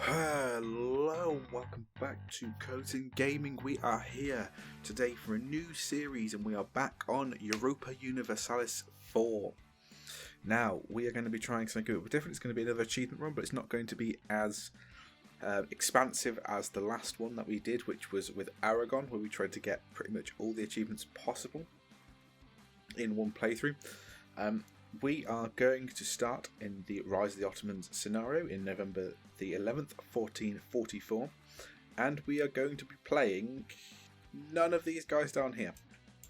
Hello, welcome back to Coton Gaming. We are here today for a new series and we are back on Europa Universalis IV. Now, we are going to be trying something a bit different. It's going to be another achievement run, but it's not going to be as expansive as the last one that we did, which was with Aragon, where we tried to get pretty much all the achievements possible in one playthrough. We are going to start in the Rise of the Ottomans scenario in November the 11th, 1444, and we are going to be playing none of these guys down here.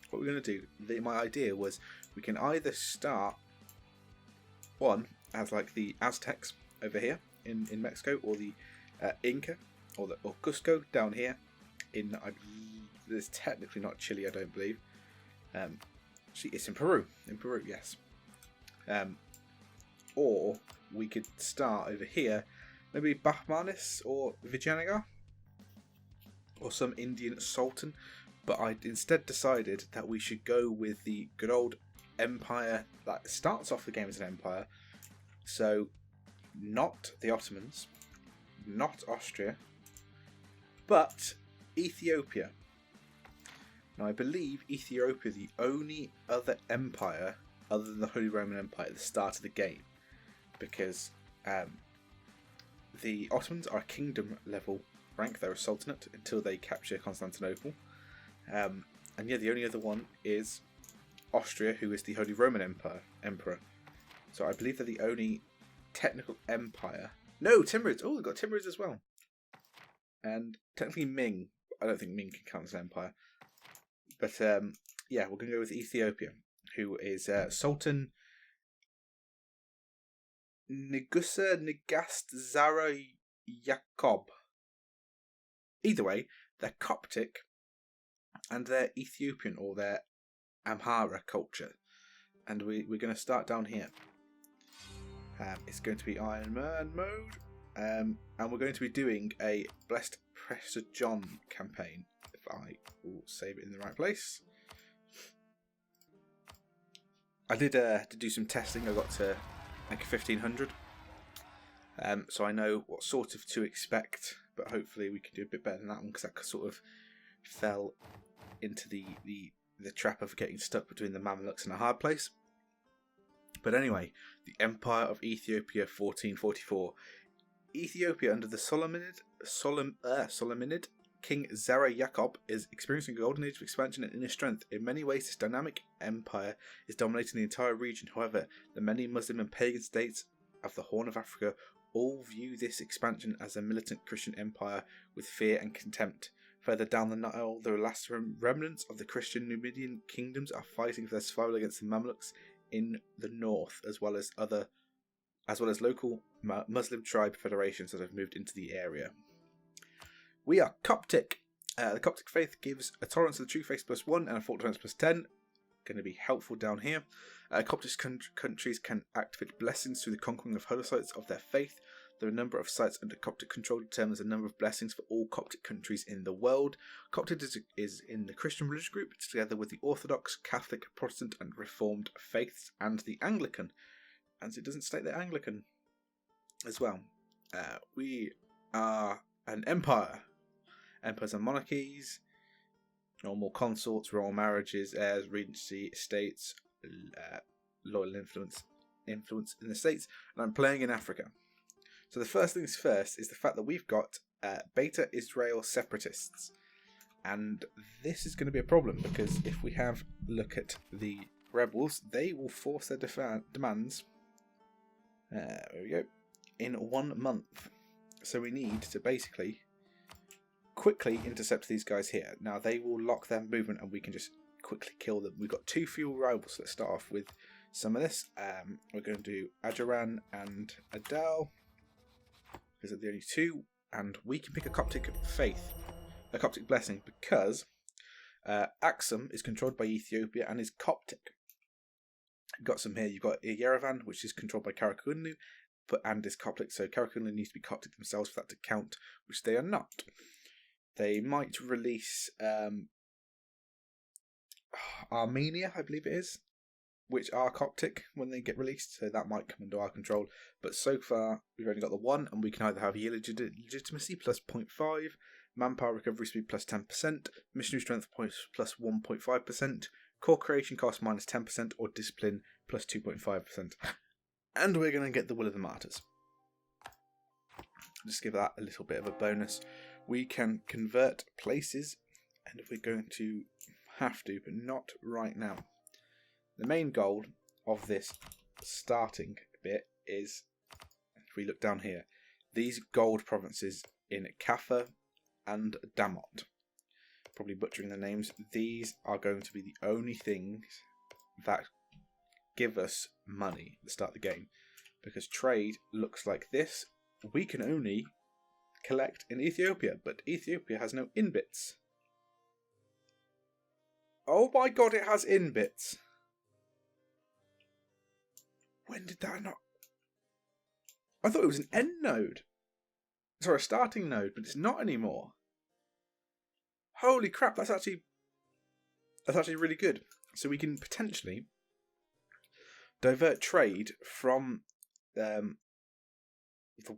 What we're going to do, my idea was we can either start one as like the Aztecs over here in Mexico, or the Inca, or Cusco down here in, it's technically not Chile, I don't believe. It's in Peru, yes. Or we could start over here, maybe Bahmanis or Vijayanagar, or some Indian sultan, but I instead decided that we should go with the good old empire that starts off the game as an empire. So not the Ottomans, not Austria, but Ethiopia. Now I believe Ethiopia is the only other empire other than the Holy Roman Empire at the start of the game, because the Ottomans are kingdom level rank, they're a sultanate until they capture Constantinople, and yeah, the only other one is Austria, who is the Holy Roman Emperor. So I believe they're the only technical empire. No, Timurids! Oh, we've got Timurids as well. And technically Ming. I don't think Ming can count as an empire. But yeah, we're going to go with Ethiopia, who is Sultan Negusa Negast Zara Yacob. Either way, they're Coptic and they're Ethiopian, or they're Amhara culture. And we're going to start down here. It's going to be Iron Man mode. And we're going to be doing a Blessed Prester John campaign, if I will save it in the right place. I did do some testing. I got to like 1500, so I know what sort of to expect, but hopefully we can do a bit better than that one, because that sort of fell into the trap of getting stuck between the Mamluks and a hard place. But anyway, the Empire of Ethiopia 1444. Ethiopia under the Solomonid King Zara Yacob is experiencing a golden age of expansion and inner strength. In many ways, this dynamic empire is dominating the entire region. However, the many Muslim and pagan states of the Horn of Africa all view this expansion as a militant Christian empire with fear and contempt. Further down the Nile, the last remnants of the Christian Numidian kingdoms are fighting for their survival against the Mamluks in the north, as well as local Muslim tribe federations that have moved into the area. We are Coptic. The Coptic faith gives a tolerance to the true faith +1 and a fault tolerance +10. Going to be helpful down here. Coptic countries can activate blessings through the conquering of holy sites of their faith. The number of sites under Coptic control determines the number of blessings for all Coptic countries in the world. Coptic is in the Christian religious group, together with the Orthodox, Catholic, Protestant and Reformed faiths, and the Anglican. And it doesn't state the Anglican as well. We are an empire. Empires and monarchies, normal consorts, royal marriages, heirs, regency, estates, loyal influence in the states, and I'm playing in Africa. So the first things first is the fact that we've got Beta Israel separatists, and this is going to be a problem, because if we have a look at the rebels, they will force their demands. There we go. In 1 month. So we need to basically quickly intercept these guys here. Now they will lock their movement and we can just quickly kill them. We've got 2 fuel rivals. Let's start off with some of this. We're going to do Ajaran and Adel, because they're the only 2, and we can pick a Coptic faith, a Coptic blessing, because Axum is controlled by Ethiopia and is Coptic. You've got some here. You've got Yerevan, which is controlled by Karakunlu, and is Coptic, so Karakunlu needs to be Coptic themselves for that to count, which they are not. They might release Armenia, I believe it is. which are Coptic when they get released, so that might come under our control. But so far, we've only got the one, and we can either have year legitimacy plus 0.5, manpower recovery speed plus 10%, missionary strength points plus 1.5%, core creation cost minus 10%, or discipline plus 2.5%. And we're going to get the Will of the Martyrs. Just give that a little bit of a bonus. We can convert places, and if we're going to have to, but not right now. The main goal of this starting bit is, if we look down here, these gold provinces in Kaffa and Damot. Probably butchering the names. These are going to be the only things that give us money at the start of the game. Because trade looks like this. We can only collect in Ethiopia, but Ethiopia has no inbits. Oh my god, it has inbits. When did that not... I thought it was an end node. Sorry, a starting node, but it's not anymore. Holy crap, that's actually really good. So we can potentially divert trade from the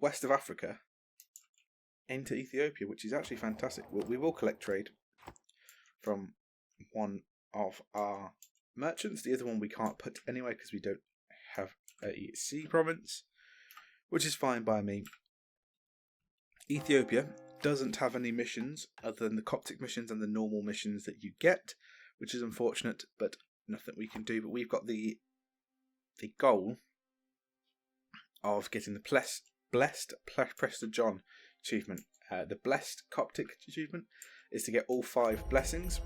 west of Africa into Ethiopia, which is actually fantastic. We will collect trade from one of our merchants. The other one we can't put anyway because we don't have a sea province, which is fine by me. Ethiopia doesn't have any missions other than the Coptic missions and the normal missions that you get, which is unfortunate, but nothing we can do. But we've got the goal of getting the blessed Prester John achievement. The blessed Coptic achievement is to get all 5 blessings,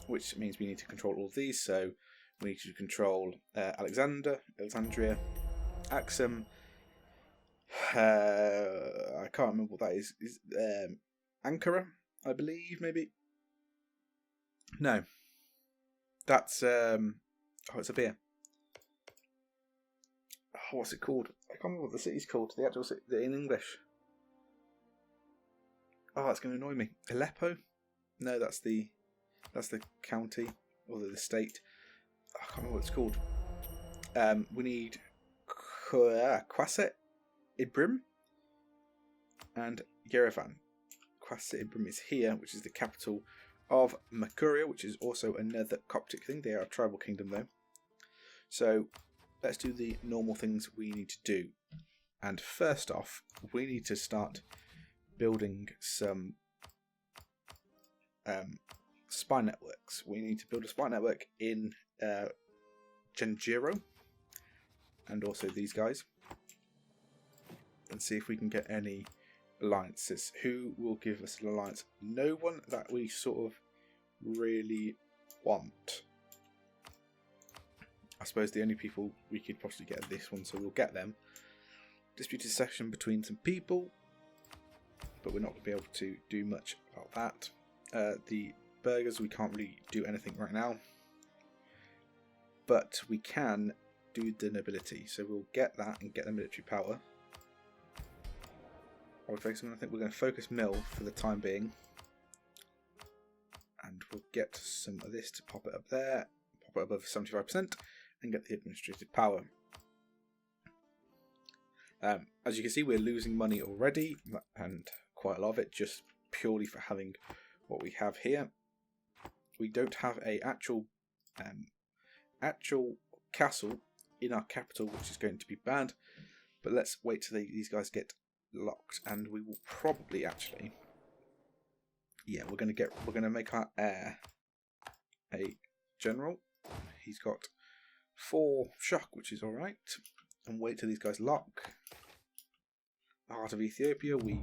which means we need to control all of these. So we need to control Alexandria, Axum. I can't remember what that is. Ankara, I believe, maybe. No, that's it's a beer. Oh, what's it called? I can't remember what the city's called. The actual city in English. Oh, that's going to annoy me. Aleppo? No, that's the county or the state. I can't remember what it's called. We need Quaset Ibrim and Yerevan. Quaset Ibrim is here, which is the capital of Makuria, which is also another Coptic thing. They are a tribal kingdom though. So let's do the normal things we need to do. And first off, we need to start building some spy networks. We need to build a spy network in Genjiro and also these guys, and see if we can get any alliances. Who will give us an alliance? No one that we sort of really want. I suppose the only people we could possibly get this one, so we'll get them. Disputed section between some people, but we're not going to be able to do much about that. The burghers, we can't really do anything right now, but we can do the nobility, so we'll get that and get the military power. I think we're going to focus mill for the time being, and we'll get some of this to pop it up there, pop it above 75%, and get the administrative power. As you can see, we're losing money already, and quite a lot of it just purely for having what we have here. We don't have a actual castle in our capital, which is going to be bad. But let's wait till these guys get locked, and we will probably actually, yeah, we're going to make our heir a general. He's got 4 shock, which is all right, and wait till these guys lock. Heart of Ethiopia, we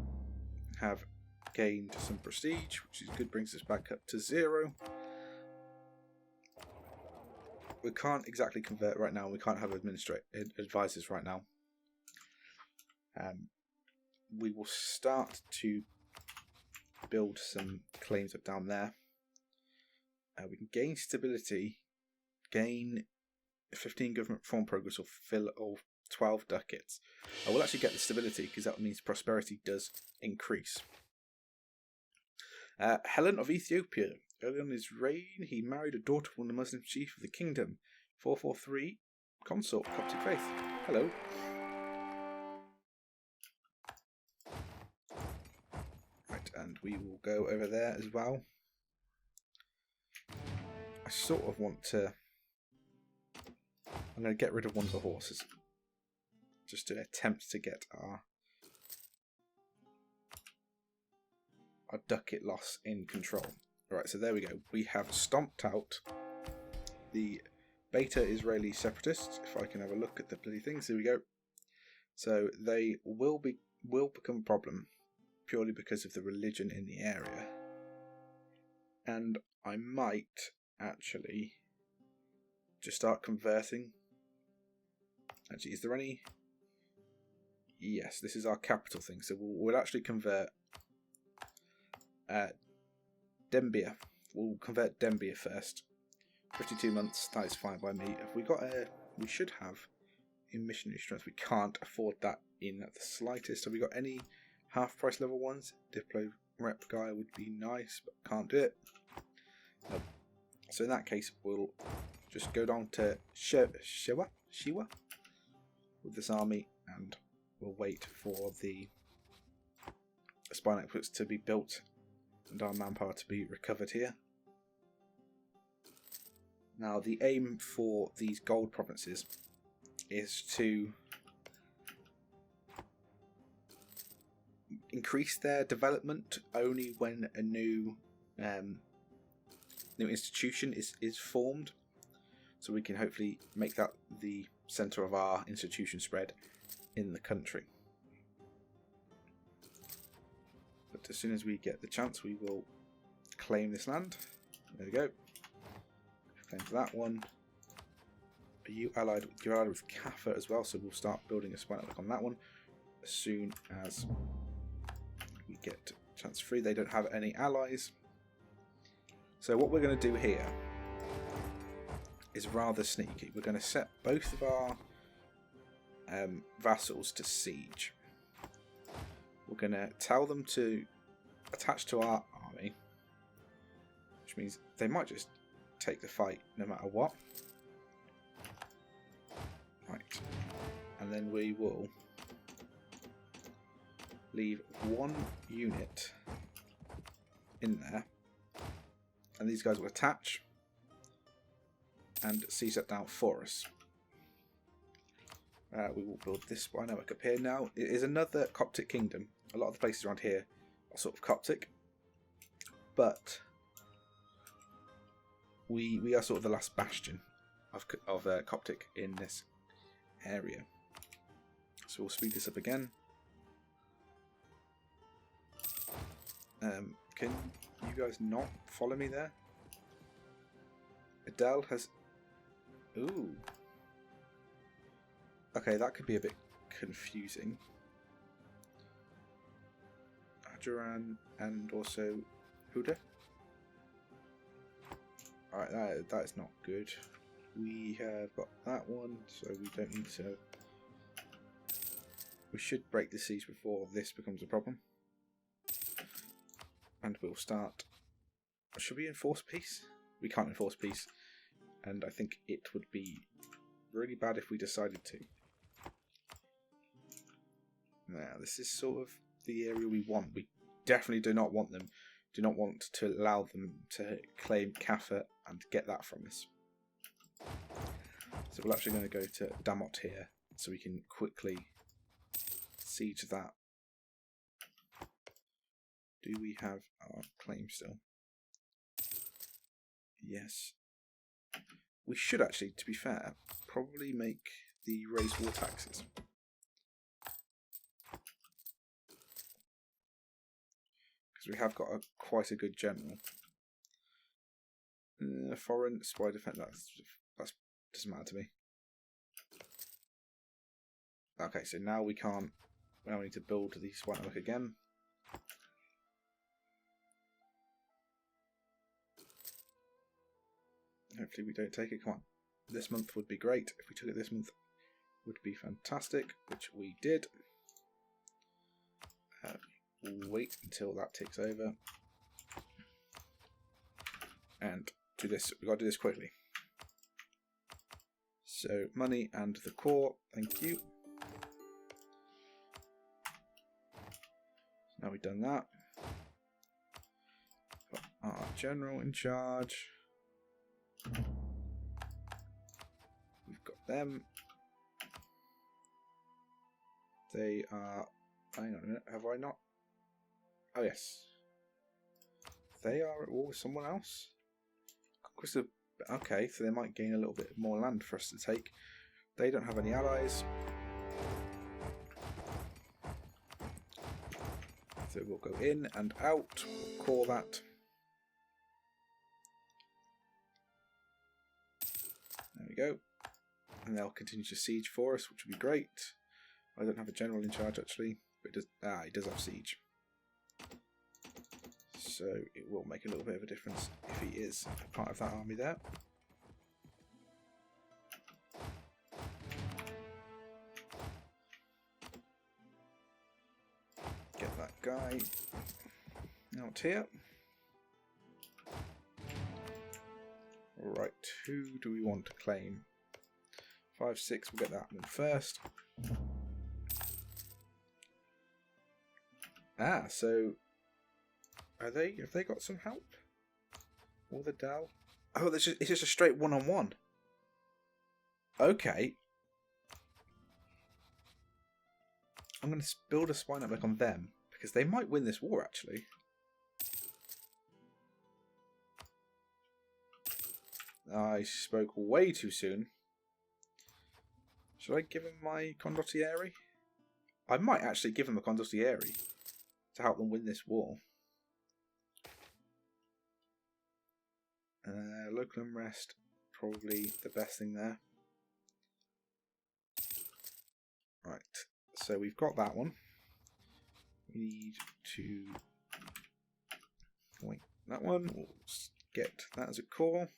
have gained some prestige, which is good, brings us back up to 0. We can't exactly convert right now. We can't have advisors right now. We will start to build some claims up down there. We can gain stability, gain 15 government reform progress, or fill all 12 ducats. I will actually get the stability because that means prosperity does increase. Helen of Ethiopia. Early on in his reign, he married a daughter of the Muslim chief of the kingdom. 443 Consort, Coptic Faith. Hello. Right, and we will go over there as well. I sort of want to... I'm going to get rid of one of the horses. Just to attempt to get our ducat loss in control. Right, so there we go. We have stomped out the Beta Israeli separatists. If I can have a look at the bloody things, here we go. So they will become a problem purely because of the religion in the area, and I might actually just start converting. Actually, is there any? Yes, this is our capital thing, so we'll actually convert Dembia. We'll convert Dembia first. 52 months, that is fine by me. Have we got we should have in missionary strength. We can't afford that in the slightest. Have we got any half price level ones? Diplo rep guy would be nice, but can't do it. Nope. So in that case, we'll just go down to Shiwa with this army, and we'll wait for the spy networks to be built and our manpower to be recovered here. Now, the aim for these gold provinces is to increase their development only when a new institution is formed, so we can hopefully make that the centre of our institution spread in the country. But as soon as we get the chance, we will claim this land. There we go. Claim for that one. Are you allied? You're allied with Kaffa as well, so we'll start building a spy network on that one as soon as we get chance free. They don't have any allies. So what we're going to do here is rather sneaky. We're going to set both of our vassals to siege. We're going to tell them to attach to our army, which means they might just take the fight no matter what. Right, and then we will leave one unit in there, and these guys will attach and siege that down for us. We will build this spy network up here. Now, it is another Coptic kingdom. A lot of the places around here are sort of Coptic, but we are sort of the last bastion of Coptic in this area. So we'll speed this up again. Can you guys not follow me there? Adele has... Ooh. Okay, that could be a bit confusing. Ajuran and also Huda. Alright, that is not good. We have got that one, so we don't need to... We should break the siege before this becomes a problem. And we'll start... Should we enforce peace? We can't enforce peace. And I think it would be really bad if we decided to. Now, this is sort of the area we want. We definitely do not want to allow them to claim Kaffa and get that from us. So we're actually going to go to Damot here, so we can quickly siege that. Do we have our claim still? Yes. We should actually, to be fair, probably make the raise war taxes. Because we have got quite a good general. Foreign spy defense, that doesn't matter to me. Okay, so now we can't. Now we need to build the spy network again. Hopefully we don't take it. Come on. This month would be great. If we took it this month, would be fantastic, which we did. We'll wait until that ticks over. And do this. We've got to do this quickly. So money and the core, thank you. Now we've done that. Got our general in charge. We've got them. They are... Hang on a minute, have I not? Oh yes. They are at war with someone else? Okay, so they might gain a little bit more land for us to take. They don't have any allies. So we'll go in and out. We'll call that. There we go. And they'll continue to siege for us, which would be great. I don't have a general in charge actually, but it does, he does have siege. So it will make a little bit of a difference if he is a part of that army there. Get that guy out here. Right, who do we want to claim? 5, 6, we'll get that one first. Ah, so have they got some help? Or the Dell? Oh, it's just a straight one-on-one. Okay. I'm going to build a spy network on them, because they might win this war, actually. I spoke way too soon. Should I give him my condottieri? I might actually give him a condottieri to help them win this war. Local unrest, probably the best thing there. Right, so we've got that one. We need to wait. That one, we'll get that as a core.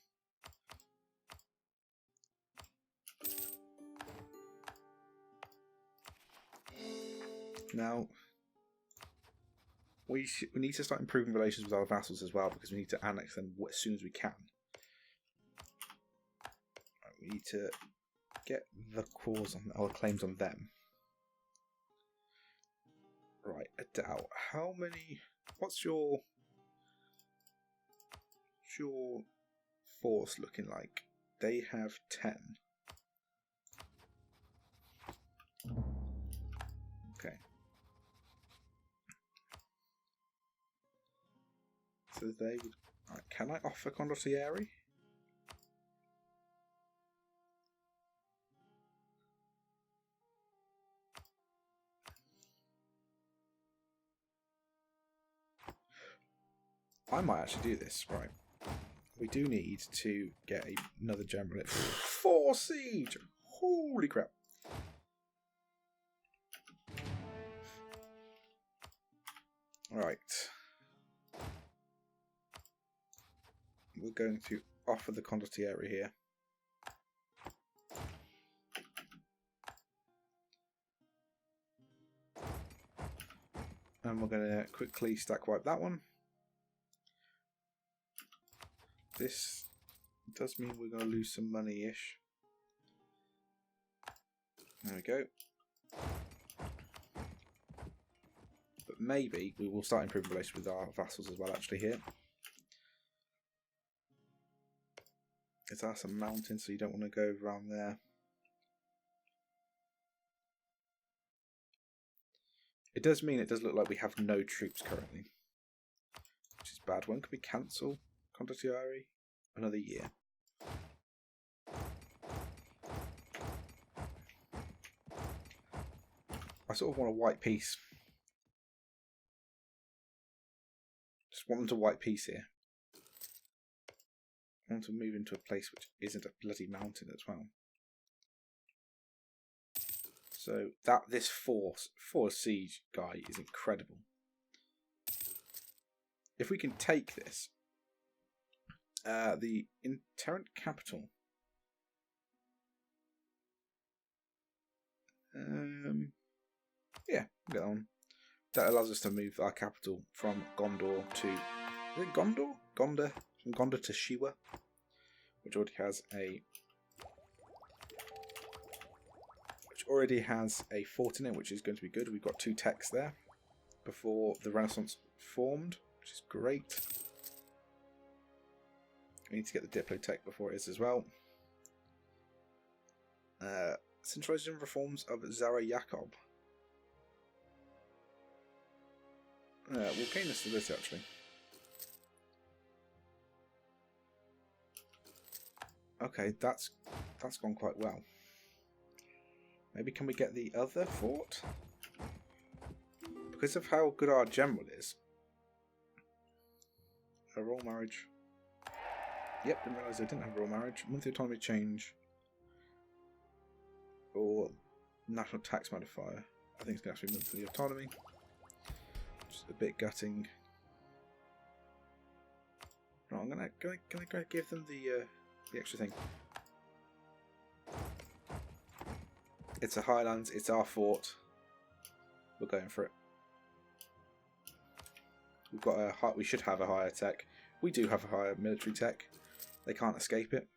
Now, we need to start improving relations with our vassals as well, because we need to annex them as soon as we can. Right, we need to get the cause on our claims on them. Right, Adao, how many? What's your force looking like? They have 10. Okay. So they would. Right, can I offer condottieri? I might actually do this. Right. We do need to get another general. 4 siege! Holy crap. Right. We're going to offer the condottieri here. And we're going to quickly stack wipe that one. This does mean we're going to lose some money-ish. There we go. But maybe we will start improving relations with our vassals as well, actually, here. It's our some mountains, so you don't want to go around there. It does mean it does look like we have no troops currently, which is bad. When can we cancel condottieri? Another year. I sort of want a white peace. Just want them to white peace here. I want to move into a place which isn't a bloody mountain as well. So this force siege guy is incredible. If we can take this, the Interrent capital. Yeah, we'll get that one. That allows us to move our capital from Gondor to... Is it Gondor? Gondor. From Gondor to Shiwa, which already has a which already has a fort in it, which is going to be good. We've got 2 techs there before the Renaissance formed, which is great. We need to get the Diplo tech before it is as well. Centralizing reforms of Zara Jacob. We'll gain this stability actually. Okay, that's gone quite well. Maybe can we get the other fort? Because of how good our general is. A royal marriage. Yep, didn't realise I didn't have a royal marriage. Monthly autonomy change. Or national tax modifier. I think it's going to have to be monthly autonomy. Just a bit gutting. No, I'm gonna give them the extra thing. It's a Highlands, it's our fort. We're going for it. We've got we should have a higher tech. We do have a higher military tech. They can't escape it.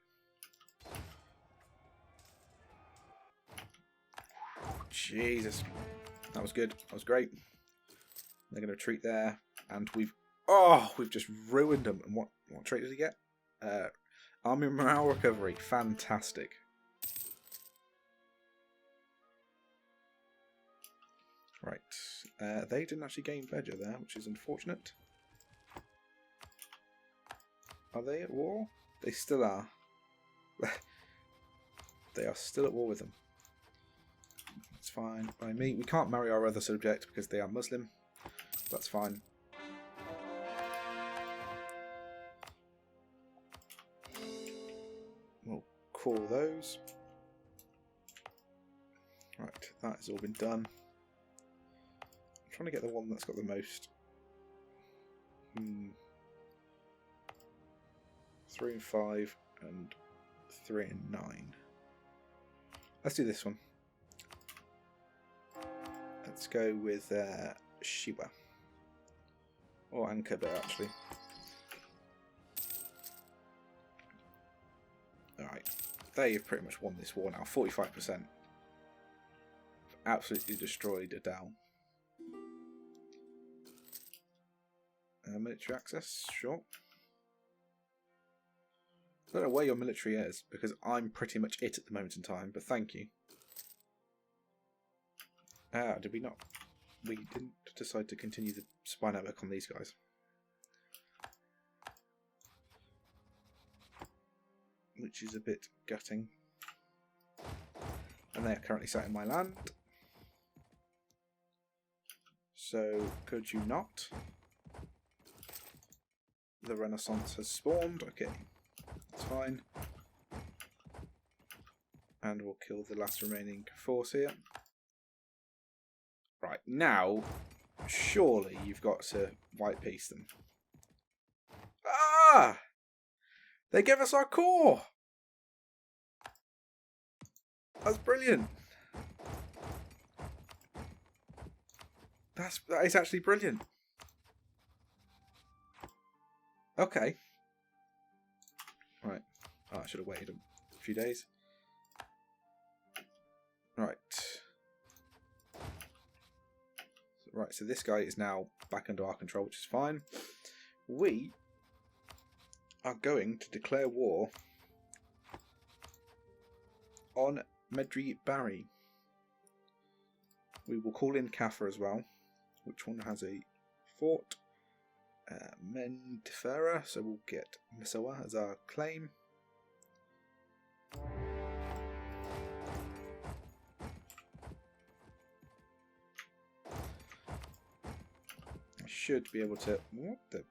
Jesus. That was good. That was great. They're going to retreat there. And we've just ruined them. And what trait did he get? Army morale recovery. Fantastic. Right. They didn't actually gain pleasure there, which is unfortunate. Are they at war? They still are. They are still at war with them. That's fine by me. We can't marry our other subject because they are Muslim. That's fine. We'll call those. Right, that has all been done. I'm trying to get the one that's got the most. 3 and 5 and 3 and 9. Let's do this one. Let's go with Shiba. Or Ankaba, actually. Alright. They've pretty much won this war now. 45%. Absolutely destroyed Adal. Military access, sure. I don't know where your military is, because I'm pretty much it at the moment in time, but thank you. Did we not? We didn't decide to continue the spy network on these guys. Which is a bit gutting. And they are currently sat in my land. So, could you not? The Renaissance has spawned, okay. That's fine. And we'll kill the last remaining force here. Right, now, surely you've got to white piece them. Ah! They gave us our core! That's brilliant. That is actually brilliant. Okay. Right. Oh, I should have waited a few days. Right. Right, so this guy is now back under our control, which is fine. We are going to declare war on Medri Barry. We will call in Kaffa as well, which one has a fort. Mendifera, so we'll get Misawa as our claim. I should be able to. What the?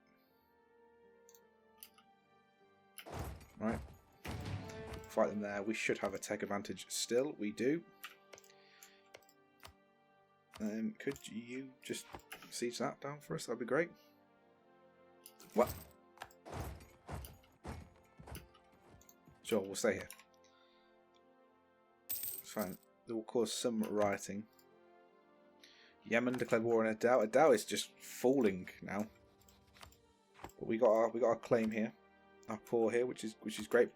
Right. Fight them there. We should have a tech advantage still. We do. Could you just siege that down for us? That'd be great. What? Sure, we'll stay here. It's fine. It will cause some rioting. Yemen declared war on Adal. Adal is just falling now. But we got our claim here. Our core here, which is great.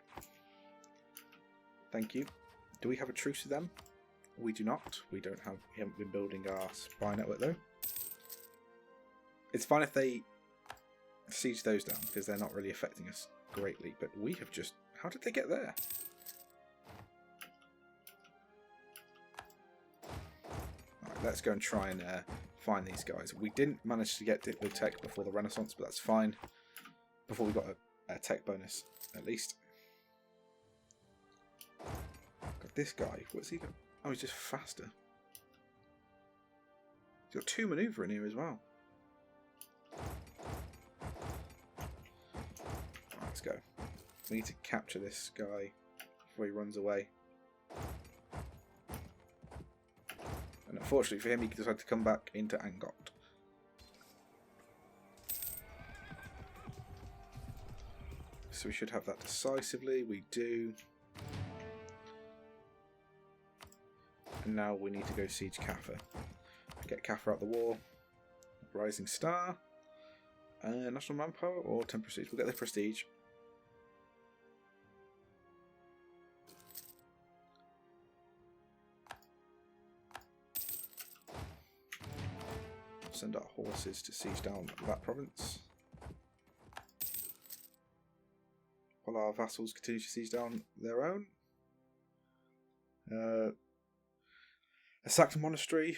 Thank you. Do we have a truce with them? We do not. We haven't been building our spy network though. It's fine if they siege those down because they're not really affecting us greatly. But we have just. How did they get there? Alright, let's go and try and find these guys. We didn't manage to get the tech before the Renaissance, but that's fine. Before we got a tech bonus, at least. God, this guy, what's he got? Oh, he's just faster. He's got 2 maneuver in here as well. Right, let's go. We need to capture this guy before he runs away. And unfortunately for him, he decided to come back into Angot. So we should have that decisively. We do. And now we need to go siege Kaffa. Get Kaffa out the war. Rising Star. National Manpower or 10 Prestige. We'll get the Prestige. Send our horses to siege down that province. While our vassals continue to siege down their own. A sacked monastery,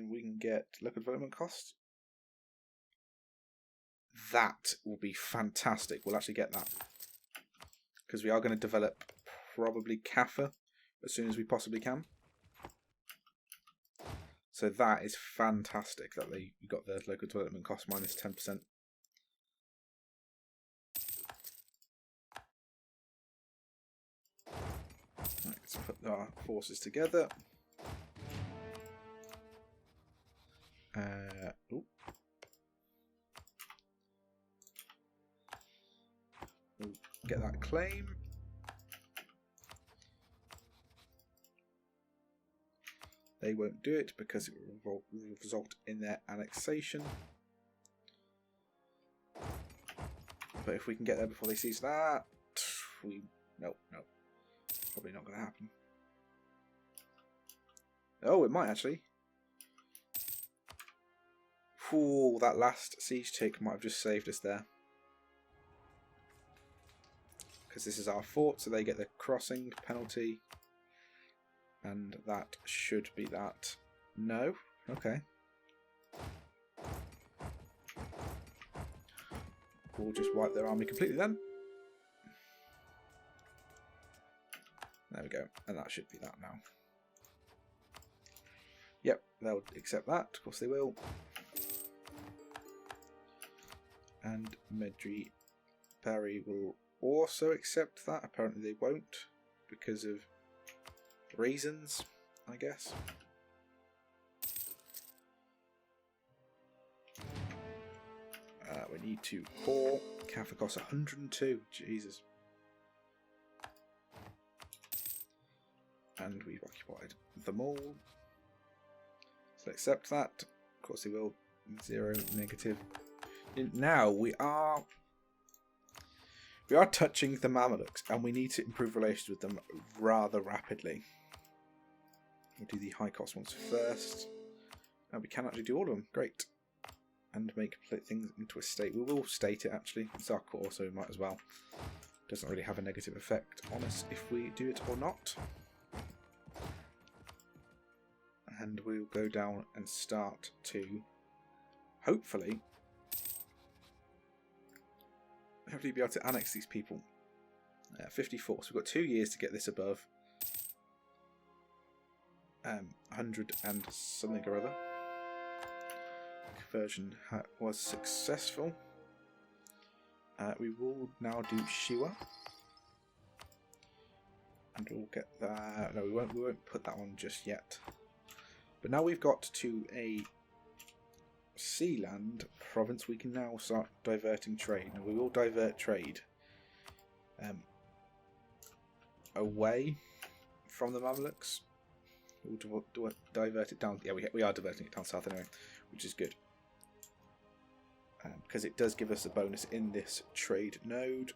we can get local development costs. That will be fantastic. We'll actually get that. Because we are going to develop probably Kaffa as soon as we possibly can. So that is fantastic that they got the local development cost minus 10%. Right, let's put our forces together. We'll get that claim. They won't do it because it will result in their annexation. But if we can get there before they seize that, no, probably not going to happen. Oh, it might actually. Ooh, that last siege tick might have just saved us there. Because this is our fort, so they get the crossing penalty. And that should be that. No? Okay. We'll just wipe their army completely then. There we go. And that should be that now. Yep, they'll accept that. Of course they will. And Medri Parry will also accept that. Apparently they won't because of reasons, I guess. We need to pour. Kaffa costs 102. Jesus. And we've occupied them all. So accept that. Of course they will. 0 negative. Now we are touching the Mamelukes, and we need to improve relations with them rather rapidly. We'll do the high cost ones first. And we can actually do all of them. Great. And make things into a state. We will state it actually. It's our core, so we might as well. Doesn't really have a negative effect on us if we do it or not. And we'll go down and start to hopefully be able to annex these people. 54, so we've got 2 years to get this above 100 and something or other. Conversion was successful. We will now do Shiwa, and we'll get that. No, we won't put that on just yet. But now we've got to a Sealand province, we can now start diverting trade. Now we will divert trade away from the Mamelukes. We'll divert it down. Yeah, we are diverting it down south anyway, which is good. Because it does give us a bonus in this trade node.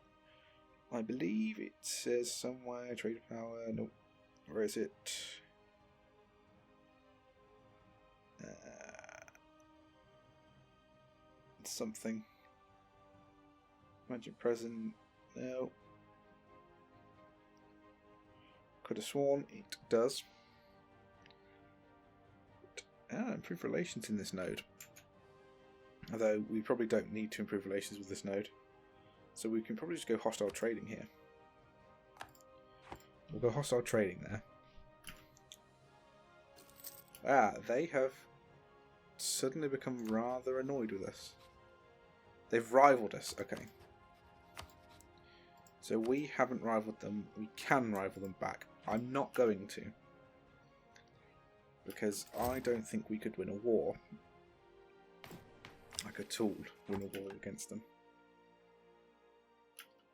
I believe it says somewhere trade power. Nope. Where is it? Something. Magic present. No. Could have sworn it does. Improve relations in this node. Although we probably don't need to improve relations with this node. So we can probably just go hostile trading here. We'll go hostile trading there. They have suddenly become rather annoyed with us. They've rivaled us. Okay. So we haven't rivaled them. We can rival them back. I'm not going to. Because I don't think we could win a war. Like a tool, win a war against them.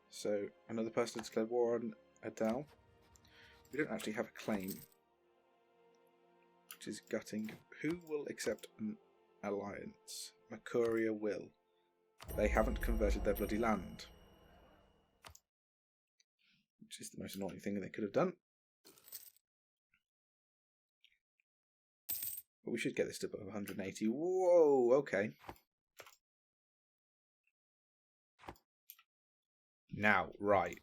So, another person to declare war on Adele. We don't actually have a claim. Which is gutting. Who will accept an alliance? Makuria will. They haven't converted their bloody land. Which is the most annoying thing they could have done. But we should get this to above 180. Whoa, okay. Now, right.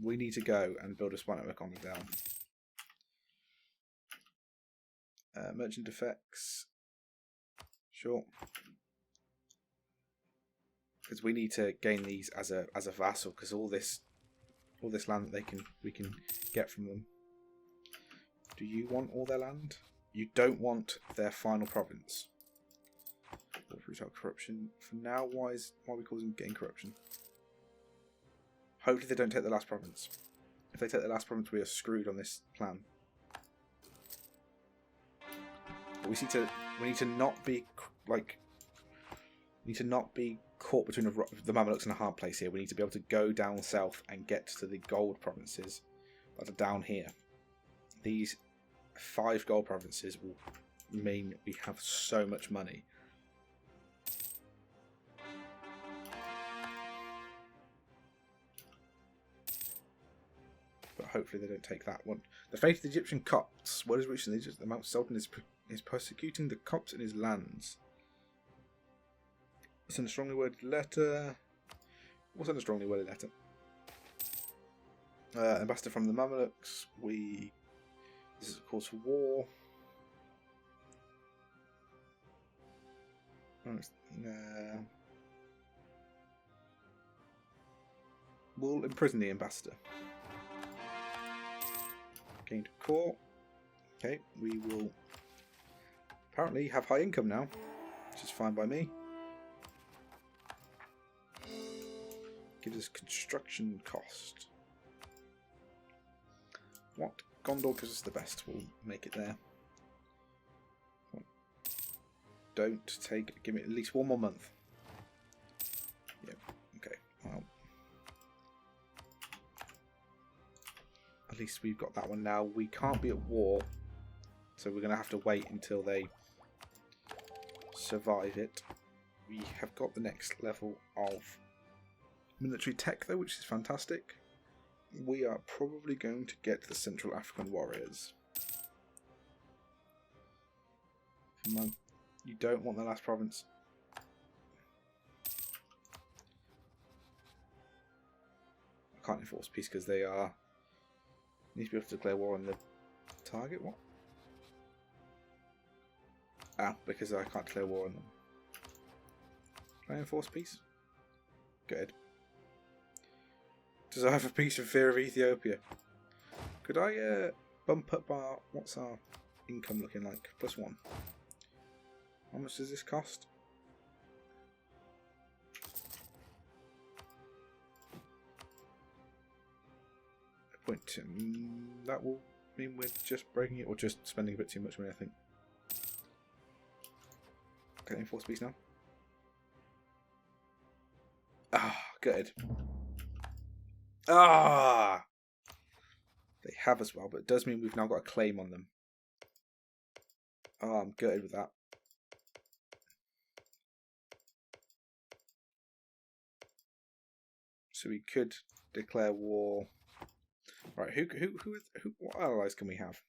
We need to go and build a spy network on the down. Merchant effects. Sure. Because we need to gain these as a vassal, because all this land that we can get from them. Do you want all their land? You don't want their final province. Corruption. For now, why are we causing gain corruption? Hopefully they don't take the last province. If they take the last province, we are screwed on this plan. But we need to not be like. We need to not be caught between the Mamluks and a hard place here. We need to be able to go down south and get to the gold provinces that are down here. These 5 gold provinces will mean we have so much money. But hopefully they don't take that one. The fate of the Egyptian Copts. What is reaching Egypt? The Mount Sultan is persecuting the Copts in his lands. Send a strongly worded letter. We'll send a strongly worded letter. Ambassador from the Mamluks. This is a cause for war. We'll imprison the ambassador. Gained court. Okay, we will apparently have high income now, which is fine by me. Gives us construction cost. What Gondor gives us the best? We'll make it there. Don't take. Give me at least 1 more month. Yep. Okay. Well, at least we've got that one now. We can't be at war, so we're going to have to wait until they survive it. We have got the next level of military tech though, which is fantastic. We are probably going to get the Central African warriors. Come on. You don't want the last province. I can't enforce peace because they are... Need to be able to declare war on the target. What? Because I can't declare war on them. Can I enforce peace? Good. Does I have a peace for fear of Ethiopia? Could I bump up our... What's our income looking like? +1. How much does this cost? .2. That will mean we're just breaking it, or just spending a bit too much money, I think. Can I enforce peace now? Good. They have as well, but it does mean we've now got a claim on them. I'm gutted with that. So we could declare war. Right, who what allies can we have?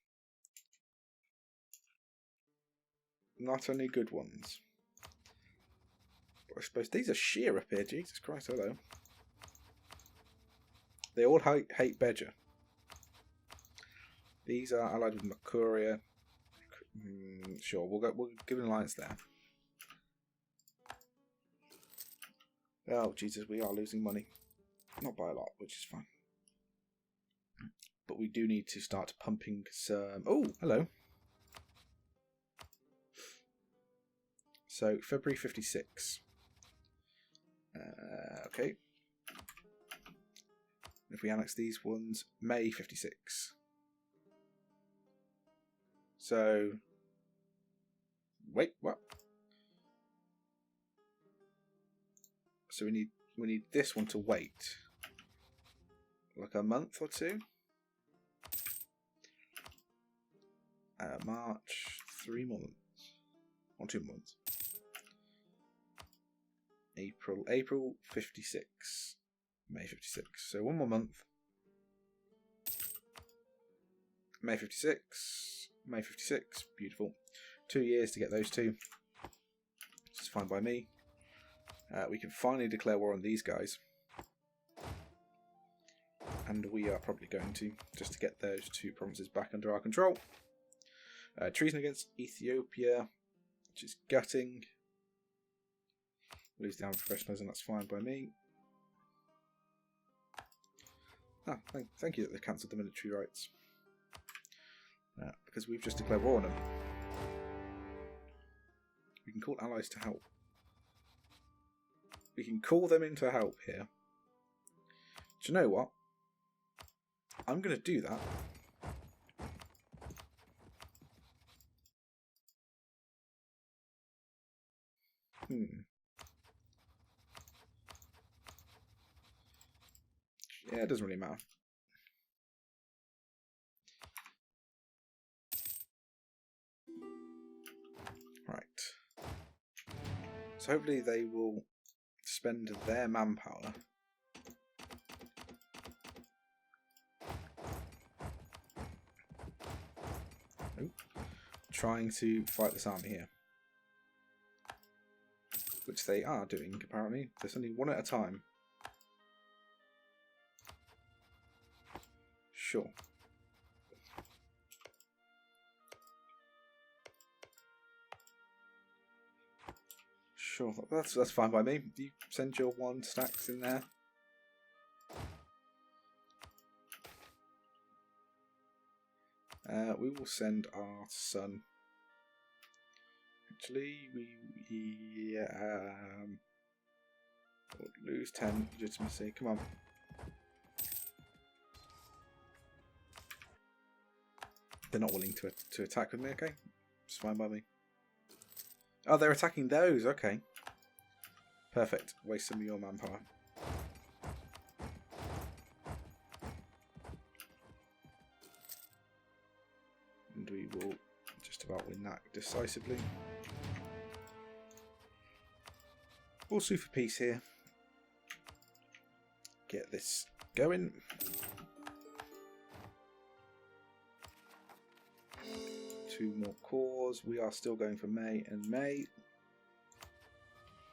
Not only good ones. But I suppose these are sheer up here. Jesus Christ, hello. They all hate Beja. These are allied with Makuria. Sure, we'll give an alliance there. Oh Jesus, we are losing money. Not by a lot, which is fine. But we do need to start pumping some. Oh, hello. So February 56. Okay. If we annex these ones, May 56. So, wait, what? So we need this one to wait, like a month or two. March, 3 months, or 2 months. April 56, May 56. So 1 more month. May 56, May 56. Beautiful. 2 years to get those two. Which is fine by me. We can finally declare war on these guys. And we are probably going to, just to get those 2 provinces back under our control. Treason against Ethiopia, which is gutting. Lose down professionalism, that's fine by me. Thank you that they've cancelled the military rights. Because we've just declared war on them. We can call allies to help. We can call them in to help here. Do you know what? I'm going to do that. Yeah, it doesn't really matter. Right. So hopefully they will spend their manpower trying to fight this army here. Which they are doing, apparently. There's only one at a time. Sure. Sure, that's fine by me. You send your 1 stacks in there. We will send our son. Actually, we lose 10 legitimacy. Come on. They're not willing to attack with me. Okay, it's fine by me. Oh, they're attacking those. Okay, perfect. Waste some of your manpower. And we will just about win that decisively. We'll sue for peace here. Get this going. Two more cores. We are still going for May and May.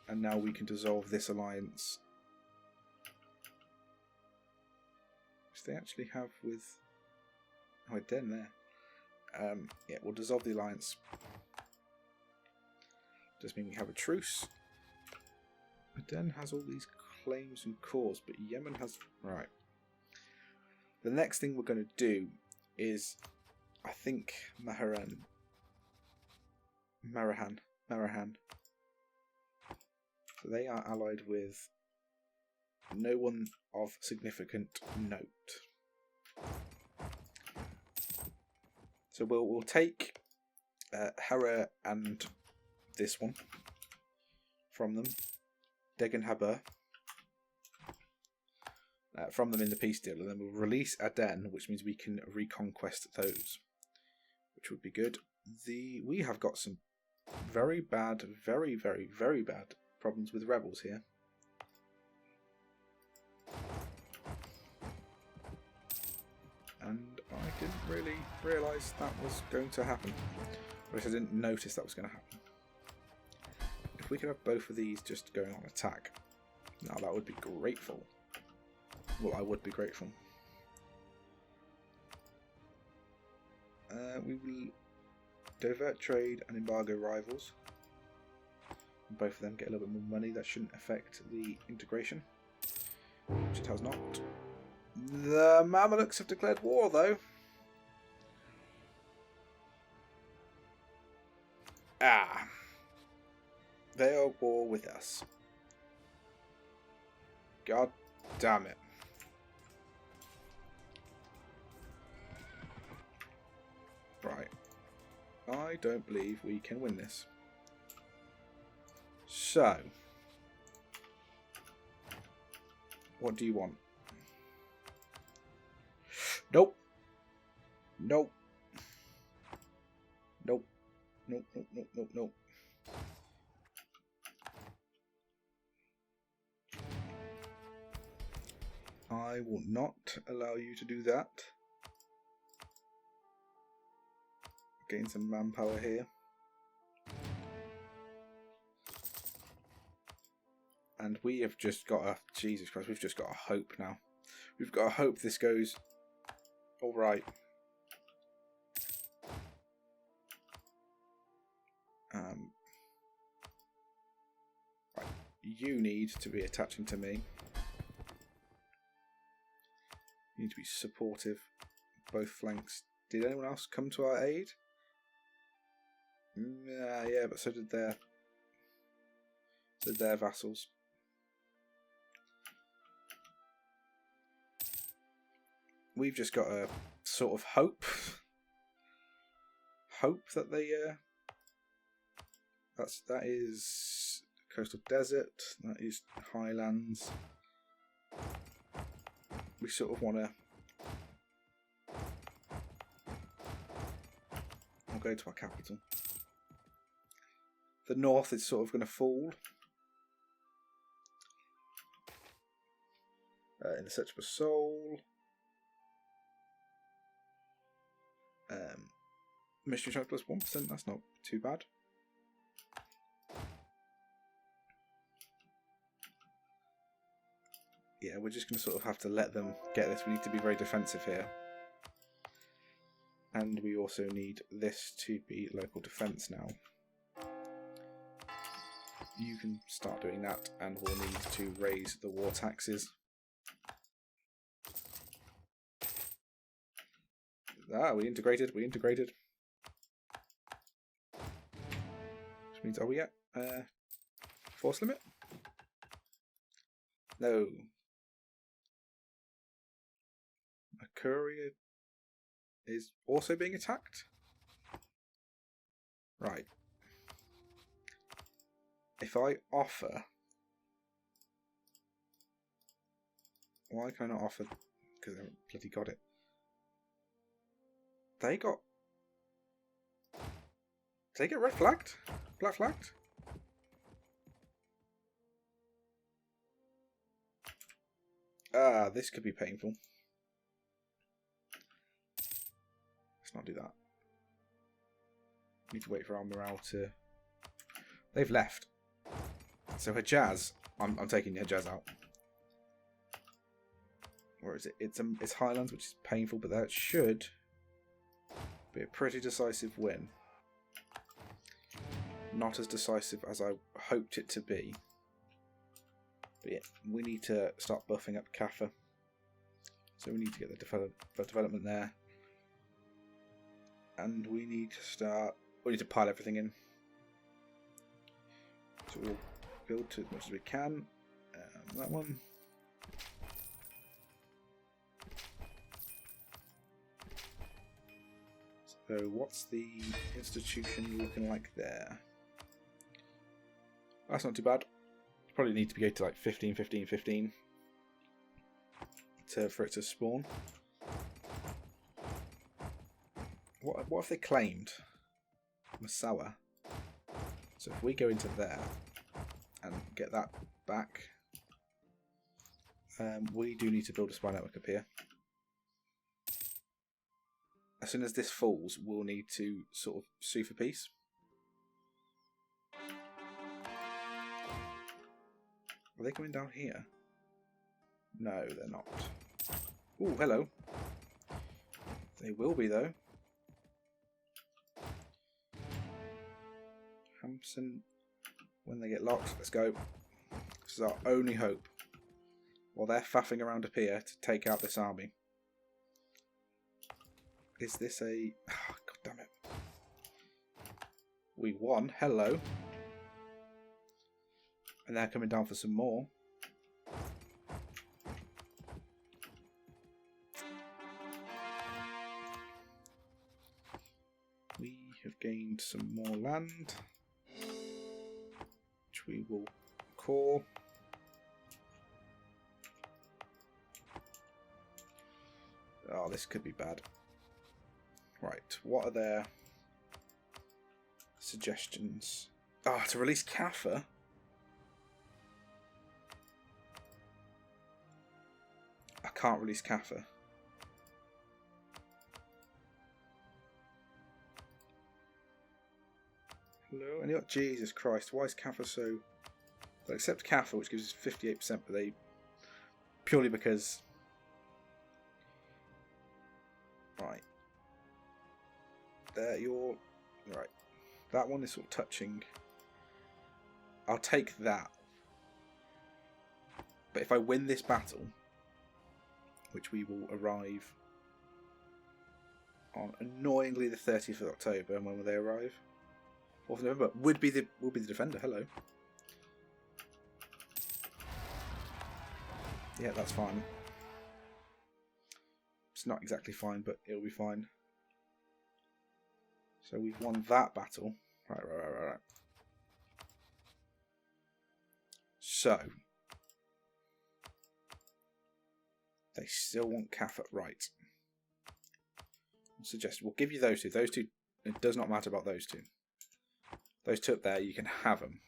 And now we can dissolve this alliance. Which they actually have with... Oh, a den there. Yeah, we'll dissolve the alliance. Does mean we have a truce. Aden has all these claims and cores, but Yemen has... Right. The next thing we're going to do is, I think, Marahan. So they are allied with no one of significant note. So we'll take Hera and this one from them. Degen Haber from them in the peace deal, and then we'll release Aden, which means we can reconquest those, which would be good. We have got some very bad, very bad problems with rebels here. really realise that was going to happen. Or at least I didn't notice that was going to happen. If we could have both of these just going on attack, now that would be grateful. Well, I would be grateful. We will divert trade and embargo rivals. Both of them get a little bit more money. That shouldn't affect the integration, which it has not. The Mamelukes have declared war, though. Ah. They are at war with us. God damn it. Right. I don't believe we can win this. So. What do you want? Nope. Nope. Nope. Nope, nope, nope, nope, nope. I will not allow you to do that. Gain some manpower here. And we have just got a... Jesus Christ, we've just got a hope now. We've got a hope this goes alright. Right. You need to be attaching to me. You need to be supportive. Both flanks. Did anyone else come to our aid? Yeah, but so did their vassals. We've just got a sort of hope that they that is coastal desert, that is highlands. We sort of want to go to our capital. The north is sort of going to fall in the search for soul. Mystery chunk plus 1%, that's not too bad. Yeah, we're just going to sort of have to let them get this. We need to be very defensive here. And we also need this to be local defence now. You can start doing that, and we'll need to raise the war taxes. Ah, we integrated. Which means, are we at force limit? No. A courier is also being attacked? Right. If I offer... Why can I not offer? Because I haven't bloody got it. They got... Did they get red flagged? Black flagged? Ah, this could be painful. Let's not do that. Need to wait for our morale to... They've left. So Hejaz, I'm taking Hejaz out. Or is it? It's Highlands, which is painful, but that should be a pretty decisive win. Not as decisive as I hoped it to be. But yeah, we need to start buffing up Kaffa. So we need to get the development there. And we need to pile everything in. So we'll build to as much as we can. That one. So what's the institution looking like there? That's not too bad. Probably need to go to like 15, 15, 15 for it to spawn. What if they claimed Masawa? So if we go into there and get that back, we do need to build a spy network up here. as soon as this falls, we'll need to sort of sue for peace. Are they coming down here? No, they're not. Ooh, hello. They will be, though. Hampson, when they get locked, let's go. This is our only hope. While they're faffing around up here to take out this army. Is this a... Oh, God damn it. We won. Hello. And they're coming down for some more. We have gained some more land, which we will core. Oh, this could be bad. Right, what are their suggestions? Ah, to release Kaffa. I can't release Kaffa. Hello? And Jesus Christ, why is Kaffa so... They'll accept Kaffa, which gives us 58%, but they... Purely because... Right. There, you're... Right. That one is sort of touching. I'll take that. But if I win this battle, which we will arrive on annoyingly the 30th of October, and when will they arrive? 4th of November. Will be the defender. Hello. Yeah, that's fine. It's not exactly fine, but it'll be fine. So we've won that battle. Right. So they still want Kaffa, right? I'll suggest we'll give you those two. Those two, it does not matter about those two. Those two up there, you can have them.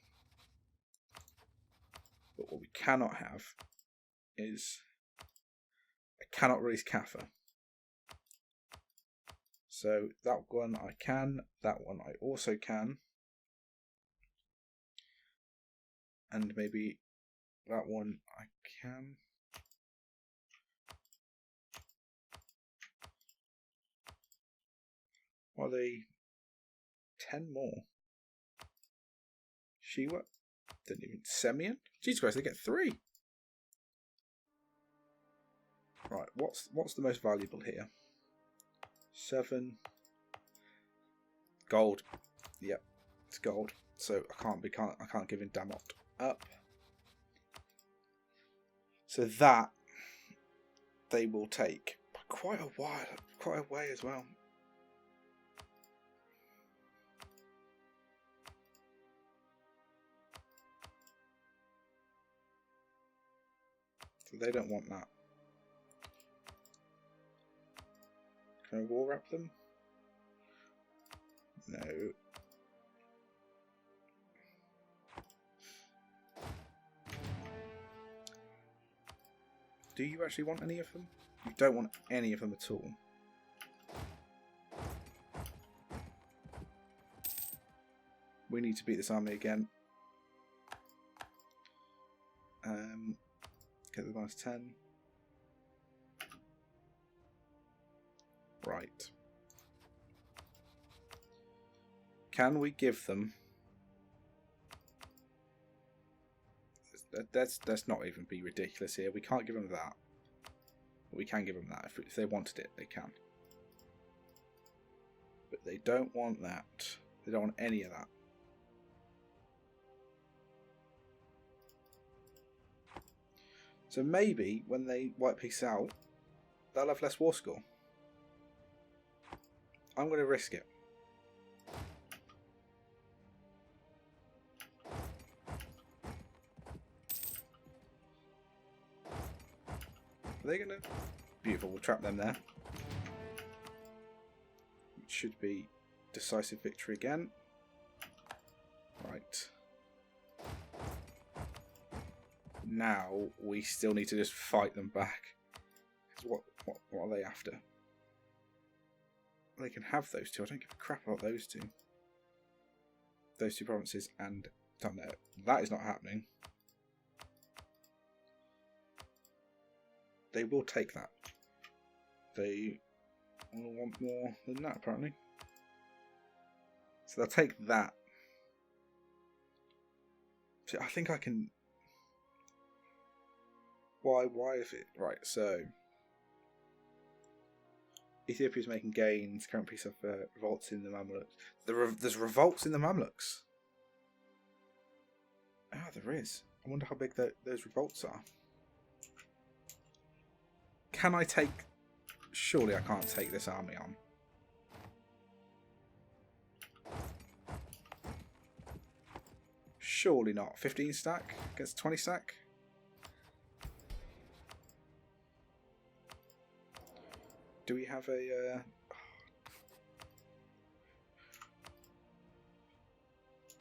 But what we cannot have is I cannot release Kaffa. So that one I can, that one I also can. And maybe that one I can. Are they 10 more? Shiwa? Didn't even Semyon? Jesus Christ, they get 3. Right, what's the most valuable here? 7 gold. Yep, it's gold. So I can't give in Damot up. So that they will take quite a while, quite a way as well. So they don't want that. Can I war wrap them? No. Do you actually want any of them? You don't want any of them at all. We need to beat this army again. Get the minus 10. Right. Can we give them... Let's not even be ridiculous here. We can't give them that. But we can give them that. If they wanted it, they can. But they don't want that. They don't want any of that. So maybe when they wipe peace out, they'll have less war score. I'm going to risk it. Are they going to... Beautiful, we'll trap them there. It should be decisive victory again. Right. Now we still need to just fight them back. What are they after? they can have those two. I don't give a crap about those two. Those two provinces, and don't know. That is not happening. They will take that. They will want more than that, apparently. So they'll take that. So I think I can... Why is it... Right, so... Ethiopia is making gains. Current peace of revolts in the Mamluks. There's revolts in the Mamluks. Ah, there is. I wonder how big those revolts are. Can I take... Surely I can't take this army on. Surely not. 15 stack against 20 stack? Do we have a...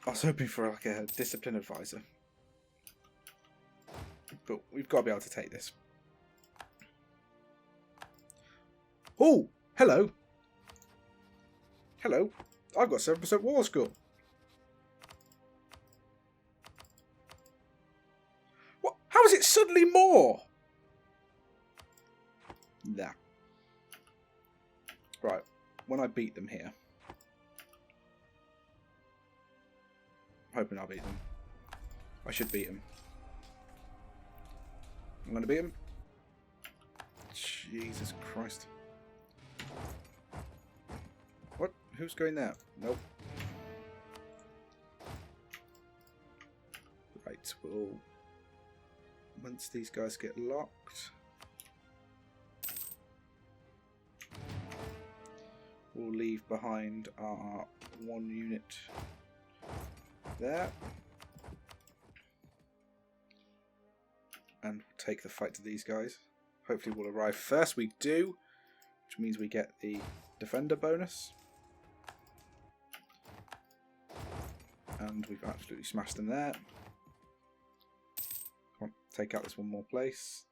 I was hoping for like a discipline advisor. But we've got to be able to take this. Oh! Hello! Hello! I've got 7% war score. What? How is it suddenly more? Nah. Right, when I beat them here, I'm hoping I'll beat them. I should beat them. I'm going to beat them. Jesus Christ. What? Who's going there? Nope. Right, well, once these guys get locked, we'll leave behind our one unit there. And we'll take the fight to these guys. Hopefully we'll arrive first. We do, which means we get the defender bonus. And we've absolutely smashed them there. Come on, take out this one more place.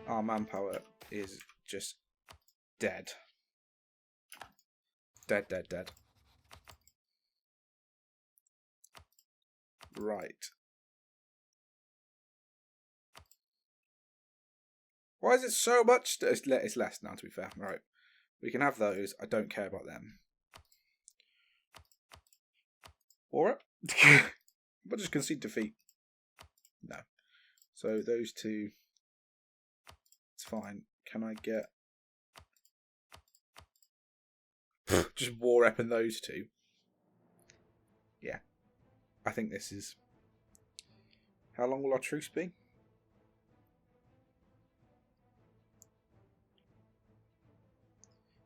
Our manpower is just dead. Dead, dead, dead. Right. Why is it so much? It's less now, to be fair. Right. We can have those. I don't care about them. Alright. But just concede defeat. No. So those two. It's fine. Can I get... just war repping those two? Yeah. I think this is... How long will our truce be?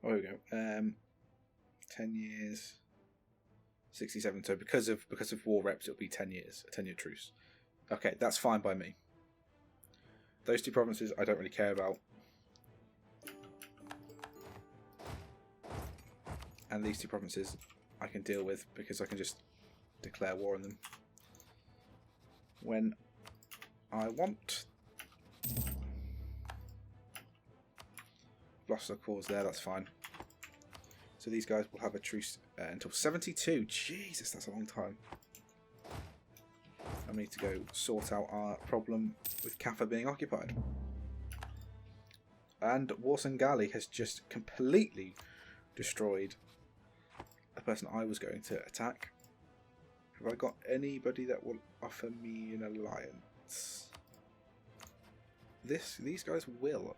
Oh, here we go. 10 years, 67. So because of war reps, it'll be 10 years, a 10-year truce. Okay, that's fine by me. Those two provinces, I don't really care about, and these two provinces, I can deal with because I can just declare war on them when I want. Lost our cause there, that's fine. So these guys will have a truce until 72. Jesus, that's a long time. I need to go sort out our problem with Kaffa being occupied. And Warsangali has just completely destroyed the person I was going to attack. Have I got anybody that will offer me an alliance? These guys will.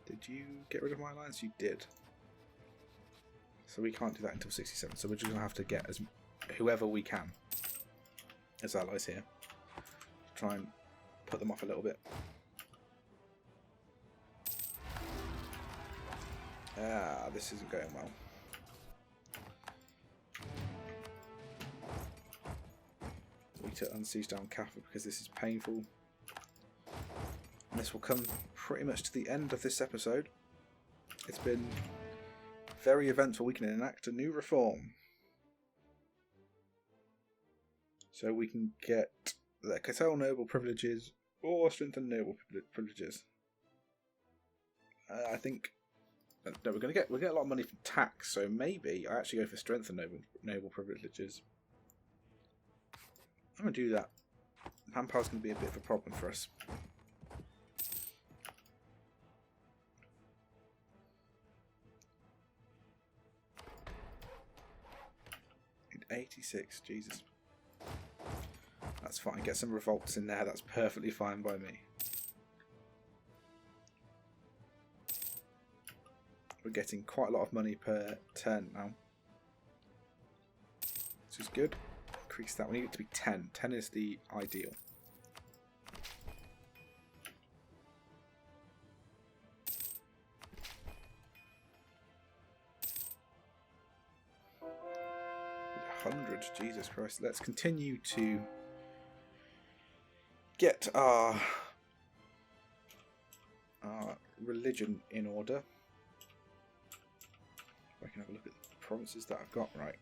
Did you get rid of my alliance? You did. So we can't do that until 67. So we're just going to have to get as whoever we can as allies here. Try and put them off a little bit. Ah, this isn't going well. We need to unsiege down Kaffa because this is painful. And this will come pretty much to the end of this episode. It's been very eventful. We can enact a new reform. So we can get the Coton noble privileges Or strengthen noble privileges. I think no, we're gonna get a lot of money from tax, so maybe I actually go for strengthen noble privileges. I'm gonna do that. Manpower's gonna be a bit of a problem for us. 86, Jesus. That's fine. Get some revolts in there. That's perfectly fine by me. We're getting quite a lot of money per turn now. This is good. Increase that. We need it to be 10. 10 is the ideal. Jesus Christ. Let's continue to get our religion in order. If I can have a look at the provinces that I've got right.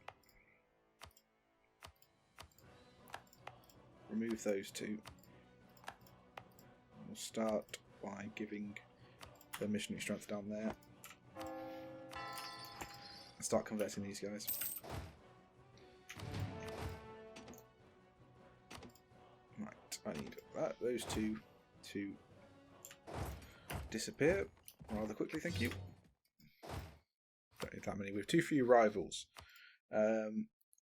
Remove those two. We'll start by giving the missionary strength down there. And start converting these guys. I need those two to disappear rather quickly, thank you. Don't need that many. We have too few rivals.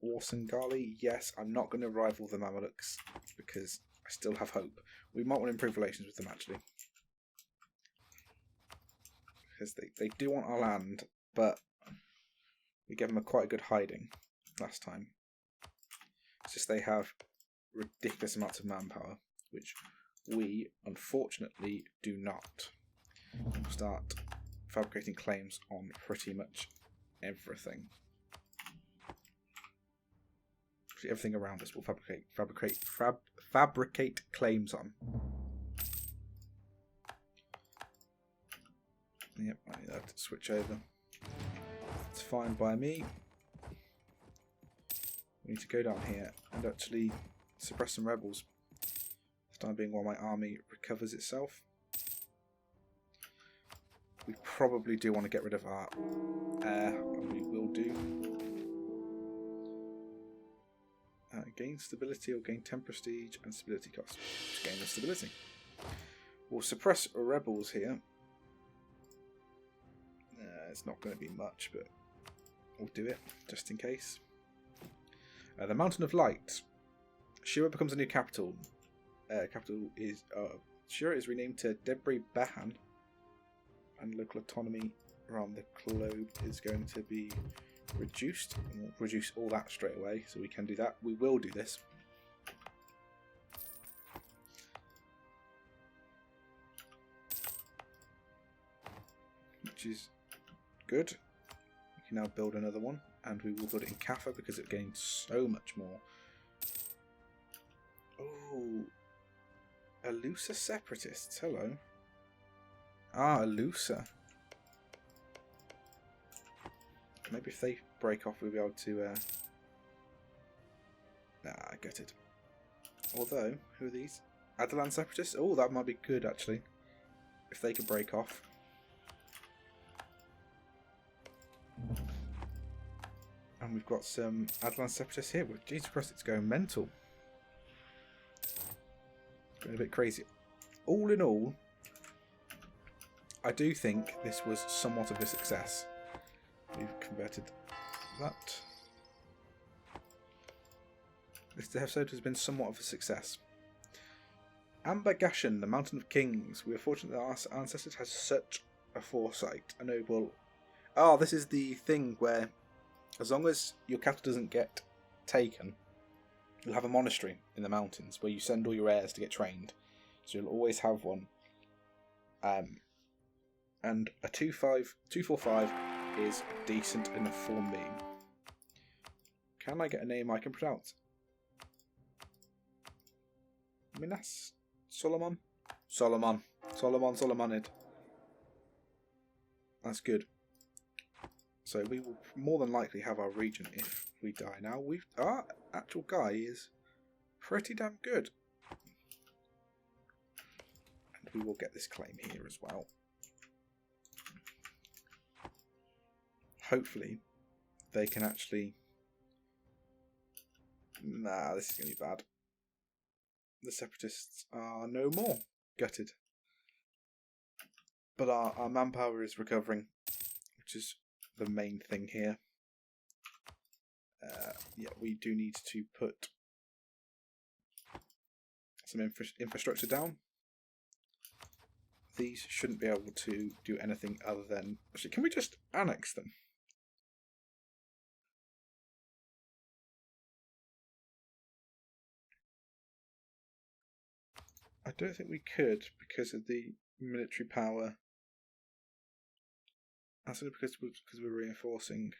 Warsangali, yes, I'm not going to rival the Mamelukes because I still have hope. We might want to improve relations with them actually. Because they do want our land, but we gave them a quite good hiding last time. It's just they have ridiculous amounts of manpower, which we unfortunately do not. We'll start fabricating claims on pretty much everything. Everything around us will fabricate claims on. Yep, I need that to switch over. It's fine by me. We need to go down here and actually suppress some rebels. This time being while my army recovers itself. We probably do want to get rid of our air, and we will do. Gain stability or gain 10 prestige and stability cost. Just gain the stability. We'll suppress rebels here. It's not going to be much, but we'll do it just in case. The Mountain of Light. Shira becomes a new capital. Capital is Shira is renamed to Debri Bahan, and local autonomy around the globe is going to be reduced. And we'll reduce all that straight away, so we can do that. We will do this. Which is good. We can now build another one, and we will build it in Kaffa because it gains so much more. Oh, Alusa separatists. Hello. Ah, Alusa. Maybe if they break off, we'll be able to. Nah, I get it. Although, who are these? Adalan separatists. Oh, that might be good actually. If they could break off. And we've got some Adalan separatists here. Jesus Christ, it's going mental. Going a bit crazy. All in all, I do think this was somewhat of a success. We've converted that. This episode has been somewhat of a success. Amber Gashan, the Mountain of Kings. We are fortunate that our ancestors had such a foresight, a noble. Oh, this is the thing where, as long as your capital doesn't get taken, you'll have a monastery in the mountains where you send all your heirs to get trained. So you'll always have one. And a 245 is decent enough for me. Can I get a name I can pronounce? Minas? Solomon? Solomonid. That's good. So we will more than likely have our region if we die now. Our actual guy is pretty damn good. we will get this claim here as well. Hopefully they can actually... Nah, this is going to be bad. The separatists are no more. Gutted. But our manpower is recovering, which is the main thing here. Yeah, we do need to put some infrastructure down. These shouldn't be able to do anything other than... Actually, can we just annex them? I don't think we could because of the military power. That's only because we're reinforcing.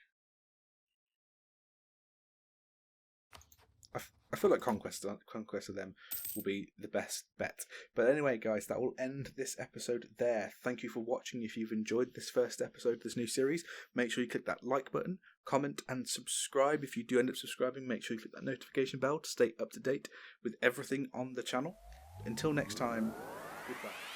I feel like conquest of them will be the best bet. But anyway, guys, that will end this episode there. Thank you for watching. If you've enjoyed this first episode of this new series, make sure you click that like button, comment and subscribe. If you do end up subscribing, make sure you click that notification bell to stay up to date with everything on the channel. Until next time, goodbye.